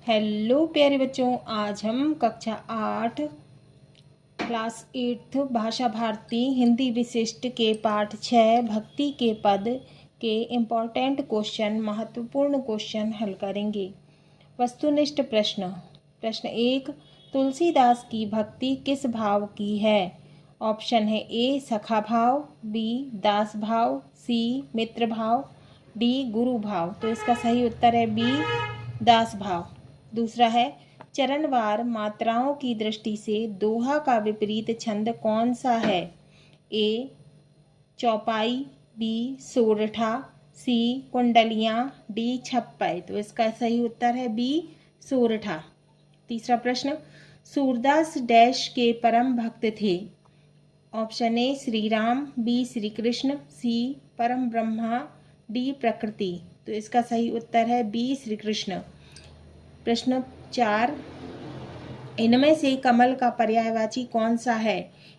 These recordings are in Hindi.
हेलो प्यारे बच्चों, आज हम कक्षा 8 क्लास 8 भाषा भारती हिंदी विशिष्ट के पाठ 6 भक्ति के पद के इम्पोर्टेंट क्वेश्चन, महत्वपूर्ण क्वेश्चन हल करेंगे। वस्तुनिष्ठ प्रश्न। प्रश्न 1, तुलसीदास की भक्ति किस भाव की है? ऑप्शन है ए सखा भाव, बी दास भाव, सी मित्र भाव, डी गुरु भाव। तो इसका सही उत्तर है बी दास भाव। दूसरा है, चरणवार मात्राओं की दृष्टि से दोहा का विपरीत छंद कौन सा है? ए चौपाई, बी सोरठा, सी कुंडलियाँ, डी छप्पय। तो इसका सही उत्तर है बी सोरठा। तीसरा प्रश्न, सूरदास डैश के परम भक्त थे? Option A Shri Ram, B Shri Krishna, C Param Brahma, D प्रकृति। तो इसका सही उत्तर है बी श्री कृष्ण। प्रश्न 4, इनमें से कमल का पर्यायवाची कौन सा है?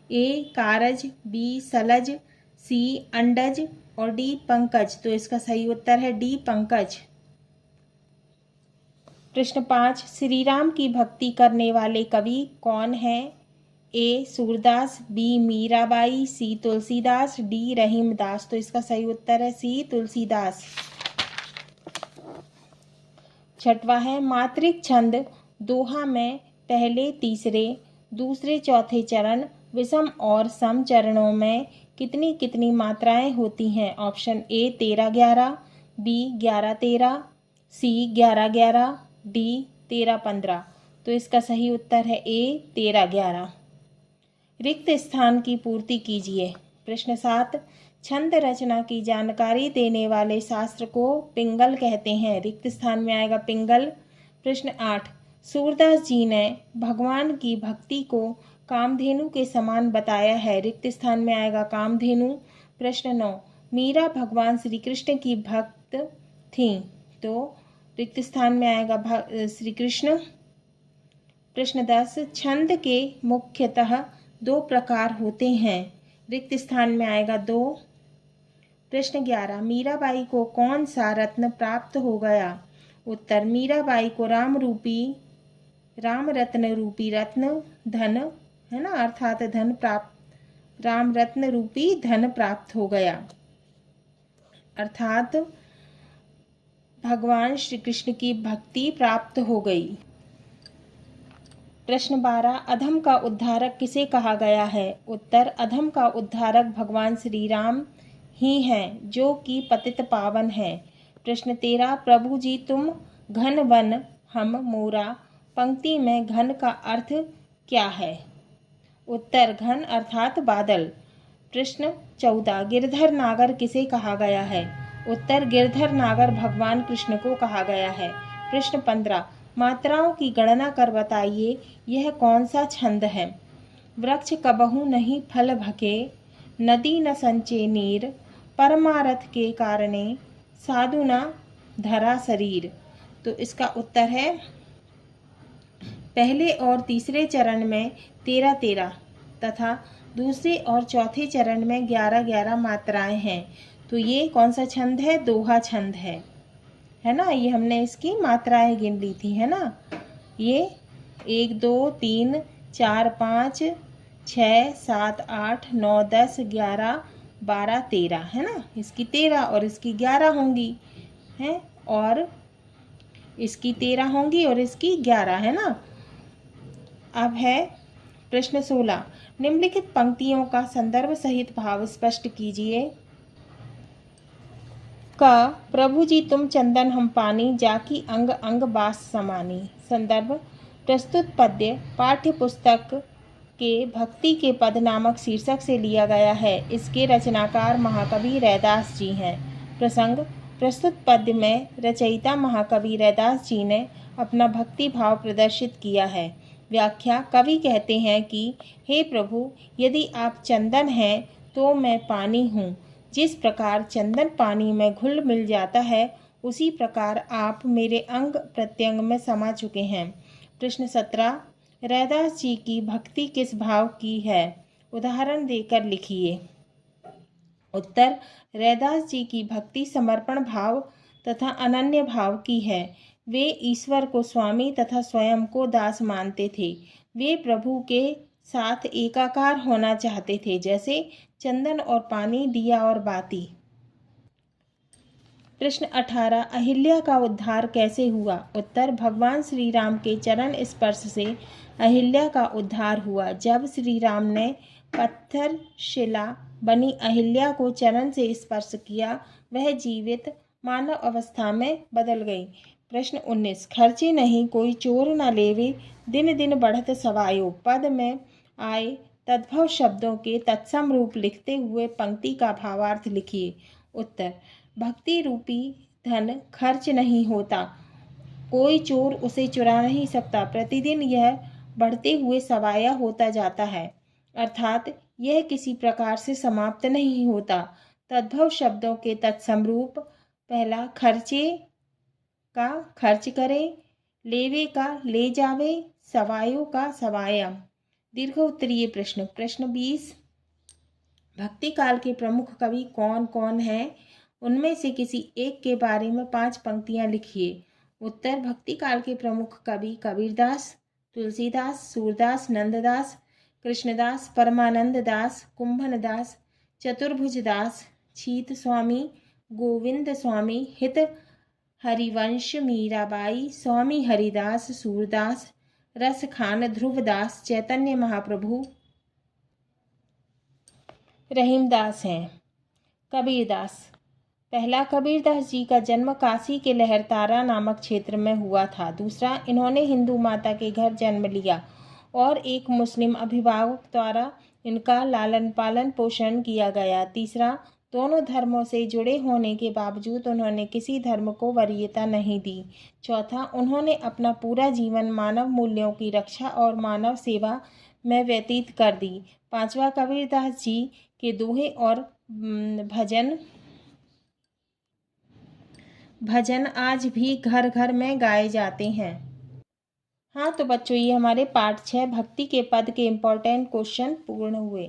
ए कारज, बी सलज, सी अंडज और डी पंकज। तो इसका सही उत्तर है डी पंकज। प्रश्न 5, श्री राम की भक्ति करने वाले कवि कौन हैं? ए सूरदास, बी मीराबाई, सी तुलसीदास, डी रहीमदास। तो इसका सही उत्तर है सी तुलसीदास। छठवा है, मात्रिक छंद दोहा में पहले तीसरे दूसरे चौथे चरण विषम और सम चरणों में कितनी कितनी मात्राएं होती हैं? Option A 13-11, B 11-13, C 11-11, D 13-15। तो इसका सही उत्तर है ए 13-11। रिक्त स्थान की पूर्ति कीजिए। प्रश्न 7, छंद रचना की जानकारी देने वाले शास्त्र को पिंगल कहते हैं। रिक्त स्थान में आएगा पिंगल। प्रश्न 8, सूरदास जी ने भगवान की भक्ति को कामधेनु के समान बताया है। रिक्त स्थान में आएगा कामधेनु। प्रश्न 9, मीरा भगवान श्री कृष्ण की भक्त थी। तो रिक्त स्थान में आएगा श्री कृष्ण। प्रश्न 10, छंद के मुख्यतः 2 प्रकार होते हैं। रिक्त स्थान में आएगा 2। प्रश्न 11, मीराबाई को कौन सा रत्न प्राप्त हो गया? उत्तर, मीराबाई को राम रत्न रूपी रत्न धन है ना, अर्थात धन प्राप्त, राम रत्न रूपी धन प्राप्त हो गया, अर्थात भगवान श्री कृष्ण की भक्ति प्राप्त हो गई। प्रश्न 12, अधम का उद्धारक किसे कहा गया है? उत्तर, अधम का उद्धारक भगवान श्री राम ही हैं, जो कि पतित पावन है। प्रश्न 13, प्रभु जी तुम घन वन हम मोरा, पंक्ति में घन का अर्थ क्या है? उत्तर, घन अर्थात बादल। प्रश्न 14, गिरधर नागर किसे कहा गया है? उत्तर, गिरधर नागर भगवान कृष्ण को कहा गया है। प्रश्न 15, मात्राओं की गणना कर बताइए, यह कौन सा छंद है? वृक्ष कबहू नहीं फल भके, नदी न संचे नीर, परमारथ के कारणे साधु न धरा शरीर। तो इसका उत्तर है पहले और तीसरे चरण में 13-13 तथा दूसरे और चौथे चरण में 11-11 मात्राएं हैं। तो ये कौन सा छंद है? दोहा छंद है ना। ये हमने इसकी मात्राएं गिन ली थी, है ना। ये 1 2 3 4 5 6 7 8 9 10 11 12 13 है ना। इसकी 13 और इसकी 11 होंगी हैं, और इसकी 13 होंगी और इसकी 11 है ना। अब है प्रश्न 16, निम्नलिखित पंक्तियों का संदर्भ सहित भाव स्पष्ट कीजिए। का प्रभु जी तुम चंदन हम पानी, जाकी अंग अंग बास समानी। संदर्भ, प्रस्तुत पद्य पाठ्य पुस्तक के भक्ति के पद नामक शीर्षक से लिया गया है। इसके रचनाकार महाकवि रैदास जी हैं। प्रसंग, प्रस्तुत पद्य में रचयिता महाकवि रैदास जी ने अपना भक्ति भाव प्रदर्शित किया है। व्याख्या, कवि कहते हैं कि हे प्रभु, यदि आप चंदन हैं तो मैं पानी हूँ। जिस प्रकार चंदन पानी में घुल मिल जाता है, उसी प्रकार आप मेरे अंग प्रत्यंग में समा चुके हैं। प्रश्न 17, रैदास जी की भक्ति किस भाव की है? उदाहरण देकर लिखिए। उत्तर, रैदास जी की भक्ति समर्पण भाव तथा अनन्य भाव की है। वे ईश्वर को स्वामी तथा स्वयं को दास मानते थे। वे प्रभु के साथ एकाकार होना चाहते थे, जैसे चंदन और पानी, दिया और बाती। प्रश्न 18, अहिल्या का उद्धार कैसे हुआ? उत्तर, भगवान श्री राम के चरण स्पर्श से अहिल्या का उद्धार हुआ। जब श्री राम ने पत्थर शिला बनी अहिल्या को चरण से स्पर्श किया, वह जीवित मानव अवस्था में बदल गई। प्रश्न 19, खर्चे नहीं कोई चोर न लेवे, दिन दिन बढ़त सवायो। पद में आए तद्भव शब्दों के तत्सम रूप लिखते हुए पंक्ति का भावार्थ लिखिए। उत्तर, भक्ति रूपी धन खर्च नहीं होता, कोई चोर उसे चुरा नहीं सकता। प्रतिदिन यह बढ़ते हुए सवाया होता जाता है, अर्थात यह किसी प्रकार से समाप्त नहीं होता। तद्भव शब्दों के तत्समरूप, पहला खर्चे का खर्च करे, लेवे का ले जावे, सवायों का सवाया। दीर्घ उत्तरीय प्रश्न। प्रश्न 20, भक्ति काल के प्रमुख कवि कौन कौन हैं? उनमें से किसी एक के बारे में 5 पंक्तियां लिखिए। उत्तर, भक्ति काल के प्रमुख कवि कबीरदास, तुलसीदास, सूरदास, नंददास, कृष्णदास, परमानंद दास, कुंभन दास, चतुर्भुज दास, छीत स्वामी, गोविंद स्वामी, हित हरिवंश, मीराबाई, स्वामी हरिदास, सूरदास, रस खान, ध्रुवदास, चैतन्य महाप्रभु, रहीमदास हैं। कबीरदास। पहला, कबीरदास जी का जन्म काशी के लहरतारा नामक क्षेत्र में हुआ था। दूसरा, इन्होंने हिंदू माता के घर जन्म लिया और एक मुस्लिम अभिभावक द्वारा इनका लालन पालन पोषण किया गया। तीसरा, दोनों धर्मों से जुड़े होने के बावजूद उन्होंने किसी धर्म को वरीयता नहीं दी। चौथा, उन्होंने अपना पूरा जीवन मानव मूल्यों की रक्षा और मानव सेवा में व्यतीत कर दी। पांचवा, कबीरदास जी के दोहे और भजन आज भी घर घर में गाए जाते हैं। हाँ तो बच्चों, ये हमारे पार्ट 6 भक्ति के पद के इम्पोर्टेंट क्वेश्चन पूर्ण हुए।